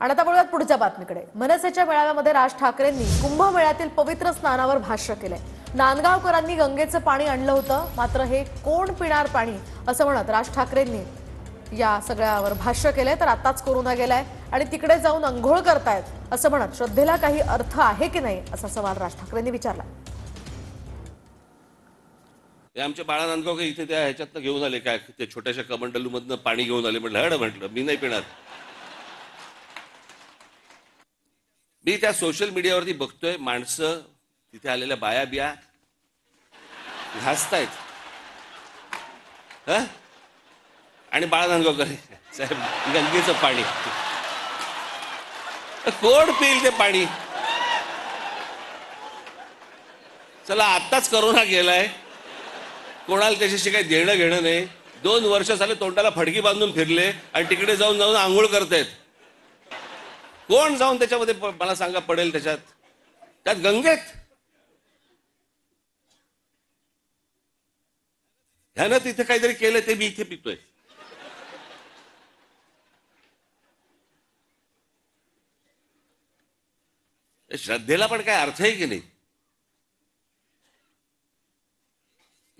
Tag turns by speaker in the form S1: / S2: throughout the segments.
S1: आणि आता बोलूयात पुढच्या बातमीकडे। मनसेच्या मेळाव्यामध्ये राज ठाकरेंनी कुंभमेळ्यातील पवित्र स्नानावर भाष्य केलंय। नांदगावकरांनी गंगेचं पाणी आणलं होतं, मात्र हे कोण पिणार पाणी असं म्हणत राज ठाकरेंनी या सगळ्यावर भाष्य केलंय। तर आताच कोरोना गेलाय आणि तिकडे जाऊन अंघोळ करतायत असं म्हणत श्रद्धेला काही अर्थ आहे की नाही असा सवाल राज ठाकरेंनी विचारला।
S2: आमच्या बाळा नांदगावकर इथे त्या ह्याच्यातनं घेऊन आले, काय ते छोट्याशा कमंडलूमधनं पाणी घेऊन आले। म्हटलं मी नाही पिणार। मी त्या सोशल मीडियावरती बघतोय माणसं तिथे आलेल्या बाया बिया हसतायत आणि बाळा नांदगावकर साहेब गंगेचं पाणी कोण पिईल ते पाणी? चला आत्ताच करोना गेलाय, कोणाला त्याच्याशी काही देणं घेणं नाही। 2 वर्ष झाले तोंडाला फडकी बांधून फिरले आणि तिकडे जाऊन जाऊन आंघोळ करतायत। कोण जाऊन त्याच्यामध्ये मला सांगा पडेल त्यात गंगेत? ह्यानं तिथे काहीतरी केलं ते मी इथे पितोय। श्रद्धेला पण काय अर्थ आहे की नाही?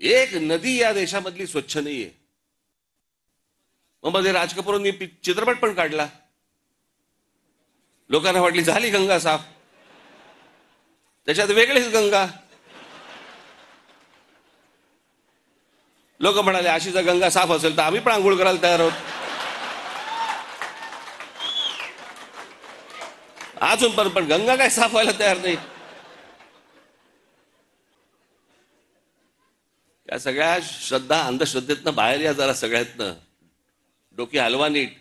S2: एक नदी या देशामधली स्वच्छ नाहीये। मग मध्ये राज कपूरांनी चित्रपट पण काढला, लोकांना वाटली झाली गंगा साफ, त्याच्यात वेगळीच गंगा। लोक म्हणाले अशी जर गंगा साफ असेल तर आम्ही पण आंघोळ करायला तयार आहोत। अजून पण गंगा काय साफ व्हायला तयार नाही। या सगळ्या श्रद्धा अंधश्रद्धेतनं बाहेर या जरा, सगळ्यातनं डोकी हलवा नीट।